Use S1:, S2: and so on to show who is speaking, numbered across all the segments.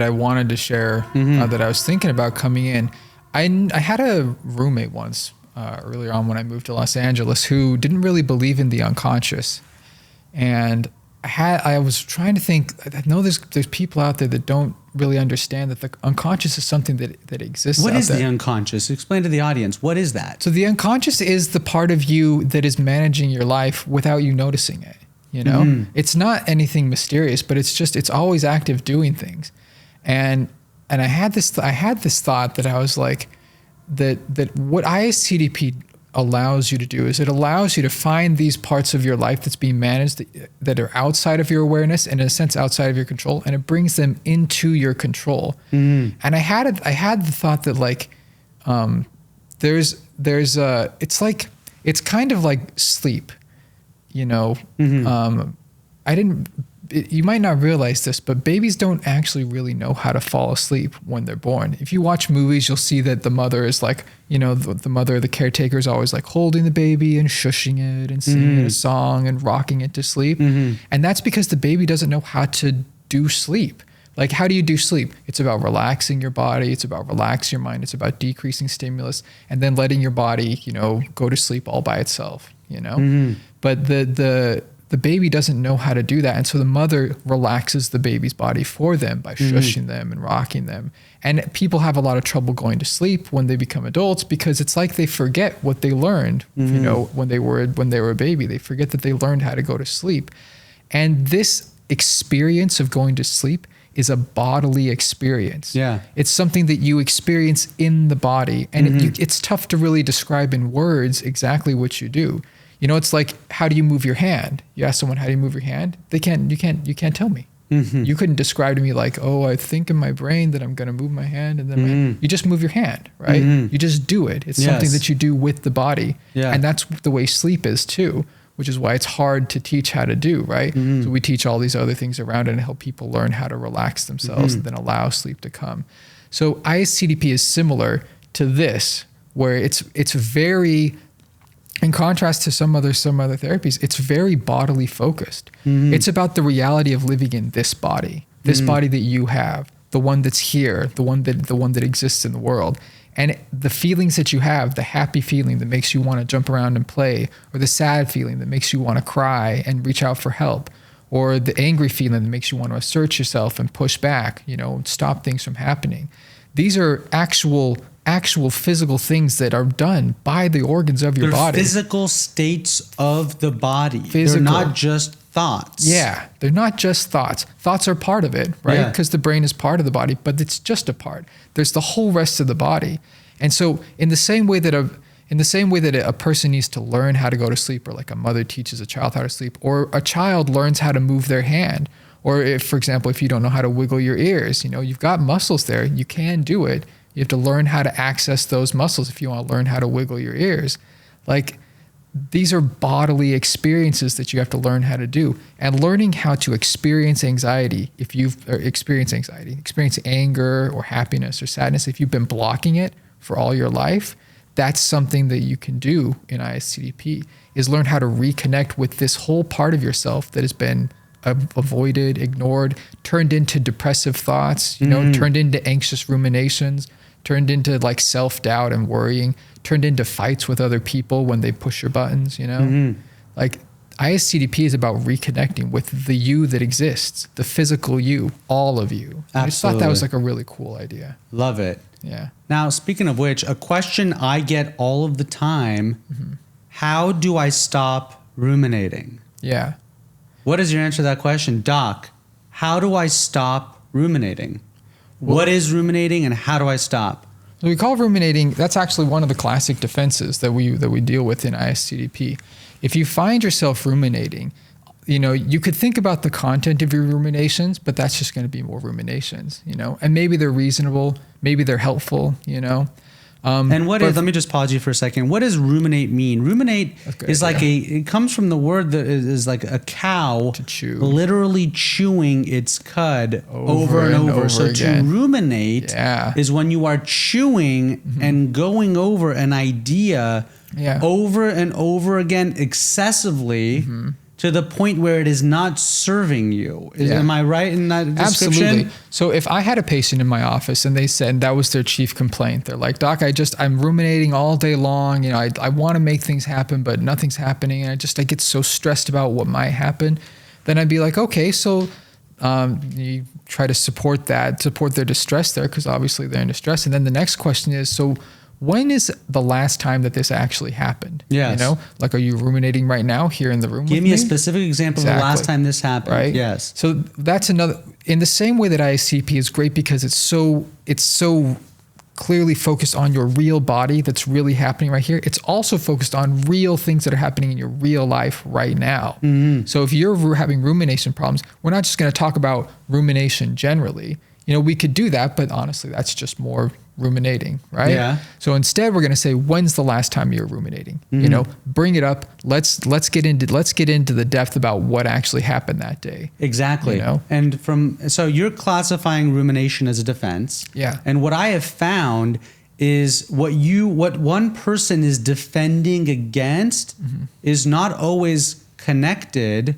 S1: I wanted to share that I was thinking about coming in. I had a roommate once earlier on when I moved to Los Angeles who didn't really believe in the unconscious. And I was trying to think, I know there's people out there that don't really understand that the unconscious is something that exists out there.
S2: What is the unconscious? Explain to the audience. What is that?
S1: So the unconscious is the part of you that is managing your life without you noticing it. You know, it's not anything mysterious, but it's always active doing things. And I had this thought that I was like, that what ISTDP allows you to do is it allows you to find these parts of your life that's being managed that are outside of your awareness and in a sense outside of your control, and it brings them into your control. And I had the thought that like, it's kind of like sleep, you know. You might not realize this, but babies don't actually really know how to fall asleep when they're born. If you watch movies, you'll see that the mother is like, you know, the mother, the caretaker is always like holding the baby and shushing it and singing it a song and rocking it to sleep. And that's because the baby doesn't know how to do sleep. Like, how do you do sleep? It's about relaxing your body. It's about relaxing your mind. It's about decreasing stimulus and then letting your body, you know, go to sleep all by itself, you know? But the baby doesn't know how to do that. And so the mother relaxes the baby's body for them by shushing them and rocking them. And people have a lot of trouble going to sleep when they become adults because it's like they forget what they learned, you know, when they were a baby. They forget that they learned how to go to sleep. And this experience of going to sleep is a bodily experience. Yeah. It's something that you experience in the body. And it's tough to really describe in words exactly what you do. You know, it's like, how do you move your hand? You ask someone, how do you move your hand? You can't tell me. You couldn't describe to me like, oh, I think in my brain that I'm going to move my hand. And then you just move your hand, right? You just do it. It's something that you do with the body. And that's the way sleep is too, which is why it's hard to teach how to do, right? So we teach all these other things around it and help people learn how to relax themselves and then allow sleep to come. So ISTDP is similar to this, where it's very, in contrast to some other therapies, it's very bodily focused. It's about the reality of living in this body that you have, the one that's here, the one that exists in the world. And the feelings that you have, the happy feeling that makes you want to jump around and play, or the sad feeling that makes you want to cry and reach out for help, or the angry feeling that makes you want to assert yourself and push back, you know, stop things from happening. These are actual physical things that are done by the organs of your body.
S2: They're physical states of the body. They're not just thoughts.
S1: Yeah, they're not just thoughts. Thoughts are part of it, right? Because the brain is part of the body, but it's just a part. There's the whole rest of the body. And so in the same way that a person needs to learn how to go to sleep, or like a mother teaches a child how to sleep, or a child learns how to move their hand, or if, for example, if you don't know how to wiggle your ears, you know, you've got muscles there, you can do it. You have to learn how to access those muscles if you want to learn how to wiggle your ears. Like, these are bodily experiences that you have to learn how to do. And learning how to experience anxiety, if you've experienced anger or happiness or sadness, if you've been blocking it for all your life, that's something that you can do in ISTDP, is learn how to reconnect with this whole part of yourself that has been avoided, ignored, turned into depressive thoughts, you know, turned into anxious ruminations, turned into like self-doubt and worrying, turned into fights with other people when they push your buttons, you know? Like, ISTDP is about reconnecting with the you that exists, the physical you, all of you. I just thought that was like a really cool idea.
S2: Love it.
S1: Yeah.
S2: Now, speaking of which, a question I get all of the time, how do I stop ruminating?
S1: Yeah.
S2: What is your answer to that question? Doc, how do I stop ruminating? What is ruminating and how do I stop?
S1: So we call ruminating, that's actually one of the classic defenses that we deal with in ISTDP. If you find yourself ruminating, you know, you could think about the content of your ruminations, but that's just going to be more ruminations, you know, and maybe they're reasonable, maybe they're helpful, you know.
S2: And let me just pause you for a second. What does ruminate mean? Ruminate is like it comes from the word that is like a cow
S1: to chew,
S2: literally chewing its cud over and over. So again, to ruminate is when you are chewing and going over an idea over and over again excessively to the point where it is not serving you. Am I right in that description?
S1: Absolutely. So if I had a patient in my office and they said that was their chief complaint, they're like, Doc, I'm ruminating all day long. You know, I want to make things happen, but nothing's happening. And I get so stressed about what might happen. Then I'd be like, okay, so you try to support their distress there, because obviously they're in distress. And then the next question is, so when is the last time that this actually happened?
S2: Yes.
S1: You know, like, are you ruminating right now here in the room?
S2: Give me a specific example of the last time this happened.
S1: Right.
S2: Yes.
S1: So that's another, in the same way that ISTP is great because it's so clearly focused on your real body that's really happening right here. It's also focused on real things that are happening in your real life right now. Mm-hmm. So if you're having rumination problems, we're not just going to talk about rumination generally. You know, we could do that, but honestly, that's just more ruminating, right?
S2: Yeah.
S1: So instead, we're going to say, when's the last time you were ruminating? Mm-hmm. You know, bring it up. Let's get into the depth about what actually happened that day.
S2: Exactly.
S1: You know?
S2: And so you're classifying rumination as a defense.
S1: Yeah.
S2: And what I have found is what one person is defending against mm-hmm. is not always connected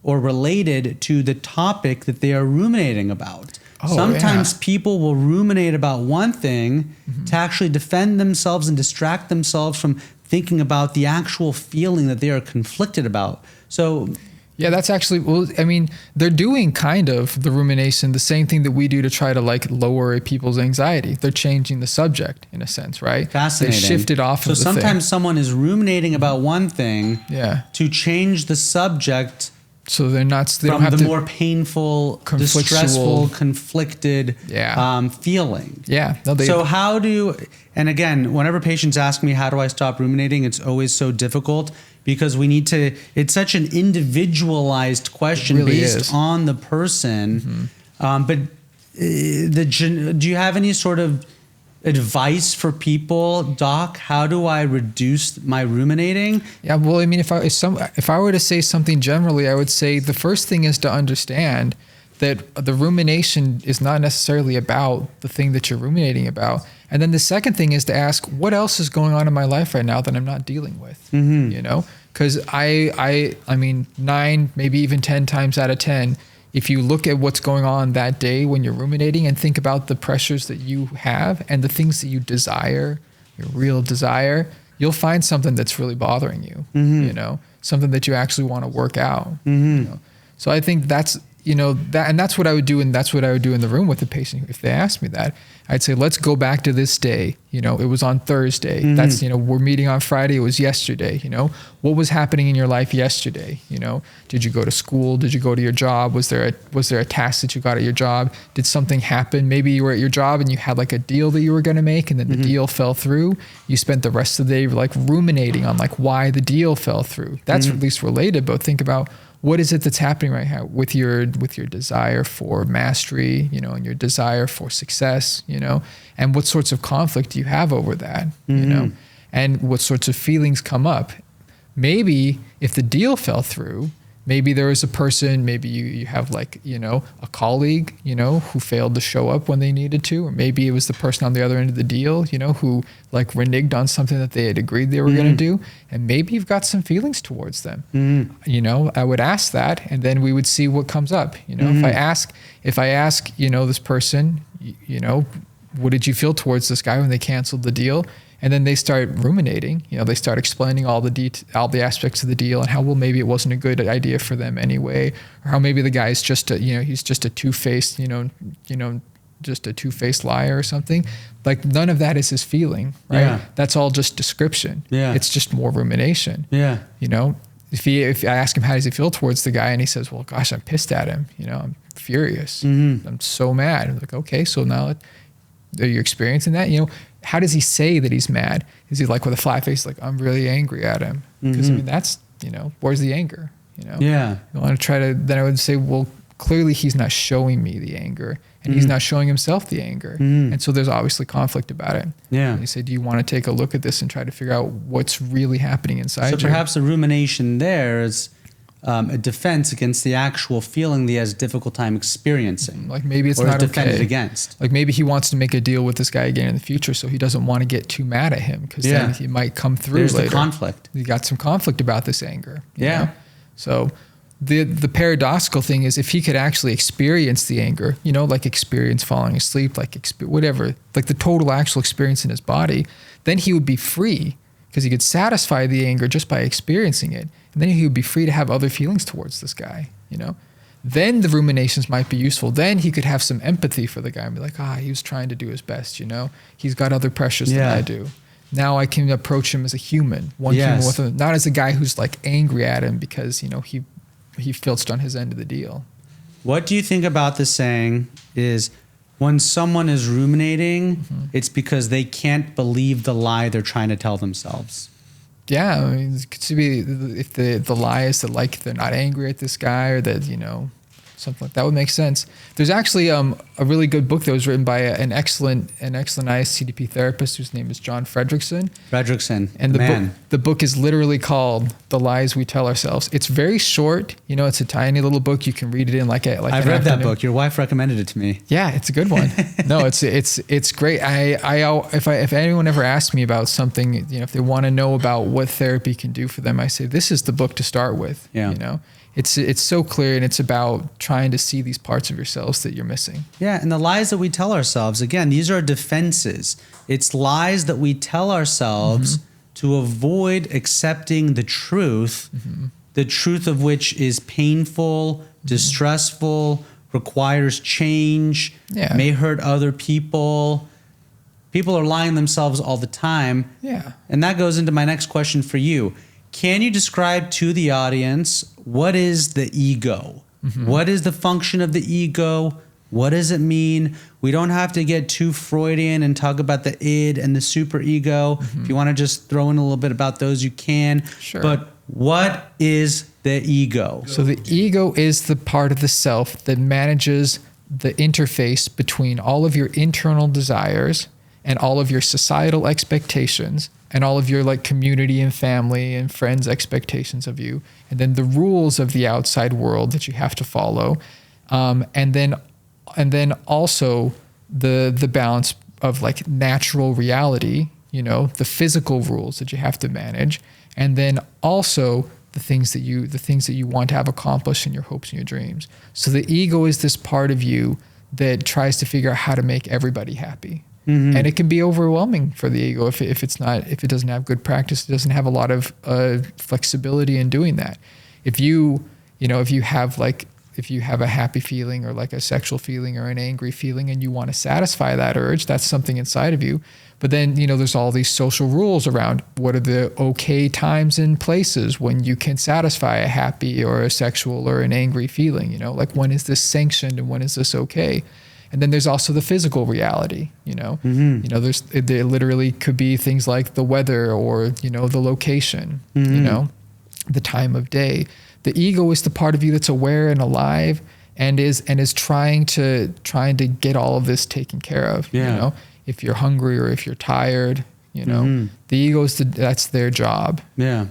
S2: or related to the topic that they are ruminating about. Sometimes people will ruminate about one thing mm-hmm. to actually defend themselves and distract themselves from thinking about the actual feeling that they are conflicted about. So
S1: yeah, that's actually, well, I mean, they're doing kind of the rumination, the same thing that we do to try to like lower people's anxiety. They're changing the subject in a sense, right?
S2: Fascinating.
S1: They shifted off of the thing.
S2: So sometimes someone is ruminating about one thing to change the subject.
S1: So they
S2: don't have the more painful, distressful, conflicted feeling.
S1: Yeah. No,
S2: so how and again, whenever patients ask me, how do I stop ruminating? It's always so difficult because it's such an individualized question based on the person. Mm-hmm. But do you have any sort of advice for people, Doc? How do I reduce my ruminating?
S1: Yeah, well, I mean, if I were to say something generally, I would say the first thing is to understand that the rumination is not necessarily about the thing that you're ruminating about. And then the second thing is to ask, what else is going on in my life right now that I'm not dealing with? Mm-hmm. You know, because I mean, 9, maybe even 10 times out of 10, if you look at what's going on that day when you're ruminating and think about the pressures that you have and the things that you desire, your real desire, you'll find something that's really bothering you, mm-hmm. you know, something that you actually want to work out. Mm-hmm. You know? So I think that's, you know, that's what I would do. And that's what I would do in the room with the patient. If they asked me that, I'd say, let's go back to this day. You know, it was on Thursday. Mm-hmm. That's, you know, we're meeting on Friday. It was yesterday. You know, what was happening in your life yesterday? You know, did you go to school? Did you go to your job? Was there a task that you got at your job? Did something happen? Maybe you were at your job and you had like a deal that you were going to make and then mm-hmm. the deal fell through. You spent the rest of the day like ruminating on like why the deal fell through. That's mm-hmm. at least related, but think about, what is it that's happening right now with your desire for mastery, you know, and your desire for success, you know, and what sorts of conflict do you have over that, mm-hmm. you know, and what sorts of feelings come up? Maybe if the deal fell through, maybe there was a person, maybe you have like, you know, a colleague, you know, who failed to show up when they needed to, or maybe it was the person on the other end of the deal, you know, who like reneged on something that they had agreed they were mm-hmm. going to do. And maybe you've got some feelings towards them. Mm-hmm. You know, I would ask that and then we would see what comes up. You know, mm-hmm. if I ask, you know, this person, you know, what did you feel towards this guy when they canceled the deal? And then they start ruminating, you know, they start explaining all the aspects of the deal and how, well, maybe it wasn't a good idea for them anyway, or how maybe the guy's just he's just a two-faced, just a two-faced liar or something. Like none of that is his feeling, right? Yeah. That's all just description. Yeah. It's just more rumination. Yeah. You know, if I ask him, how does he feel towards the guy? And he says, well, gosh, I'm pissed at him. You know, I'm furious. Mm-hmm. I'm so mad. I'm like, okay, so now are you experiencing that? You know, how does he say that he's mad? Is he like with a flat face, like, I'm really angry at him? Because mm-hmm. I mean, that's, you know, where's the anger? You know? Yeah. I want to try to, then I would say, well, clearly he's not showing me the anger and mm-hmm. he's not showing himself the anger. Mm-hmm. And so there's obviously conflict about it. Yeah. And you say, do you want to take a look at this and try to figure out what's really happening inside you?
S2: So perhaps the rumination there is a defense against the actual feeling that he has a difficult time experiencing.
S1: Like maybe it's not defended against. Like maybe he wants to make a deal with this guy again in the future, so he doesn't want to get too mad at him because then he might come through later.
S2: There's the conflict.
S1: You got some conflict about this anger. You know? So the paradoxical thing is if he could actually experience the anger, you know, like experience falling asleep, like whatever, like the total actual experience in his body, then he would be free because he could satisfy the anger just by experiencing it. And then he would be free to have other feelings towards this guy, you know? Then the ruminations might be useful. Then he could have some empathy for the guy and be like, he was trying to do his best, you know? He's got other pressures than I do. Now I can approach him as a human, human with him, not as a guy who's like angry at him because, you know, he filched on his end of the deal.
S2: What do you think about the saying is when someone is ruminating, it's because they can't believe the lie they're trying to tell themselves?
S1: Yeah, I mean, it could be if the lie is that like they're not angry at this guy or that, you know, something like that would make sense. There's actually a really good book that was written by an excellent ISTDP therapist whose name is John Fredrickson. And the book is literally called The Lies We Tell Ourselves. It's very short. You know, it's a tiny little book. You can read it in like
S2: I've read that book. Your wife recommended it to me.
S1: Yeah, it's a good one. No, it's great. If anyone ever asks me about something, you know, if they want to know about what therapy can do for them, I say this is the book to start with.
S2: Yeah.
S1: You know. It's so clear, and it's about trying to see these parts of yourselves that you're missing.
S2: Yeah, and the lies that we tell ourselves, again, these are defenses. It's lies that we tell ourselves to avoid accepting the truth of which is painful, distressful, requires change, may hurt other people. People are lying themselves all the time.
S1: Yeah.
S2: And that goes into my next question for you. Can you describe to the audience what is the ego? What is the function of the ego? What does it mean? We don't have to get too Freudian and talk about the id and the superego. If you want to just throw in a little bit about those, you can.
S1: Sure.
S2: But what is the ego?
S1: So the ego is the part of the self that manages the interface between all of your internal desires and all of your societal expectations and all of your like community and family and friends' expectations of you, and then the rules of the outside world that you have to follow, and then also the balance of like natural reality, you know, the physical rules that you have to manage, and then also the things that you want to have accomplished in your hopes and your dreams. So the ego is this part of you that tries to figure out how to make everybody happy. And it can be overwhelming for the ego if it doesn't have good practice. It doesn't have a lot of flexibility in doing that. If you have a happy feeling or like a sexual feeling or an angry feeling and you want to satisfy that urge, that's something inside of you. But then, you know, there's all these social rules around what are the okay times and places when you can satisfy a happy or a sexual or an angry feeling, you know, like when is this sanctioned and when is this okay? And then there's also the physical reality, you know. You know, there literally could be things like the weather or, you know, the location, you know, the time of day. The ego is the part of you that's aware and alive and is trying to get all of this taken care of. You know, if you're hungry or if you're tired, you know, the ego that's their job.
S2: Yeah.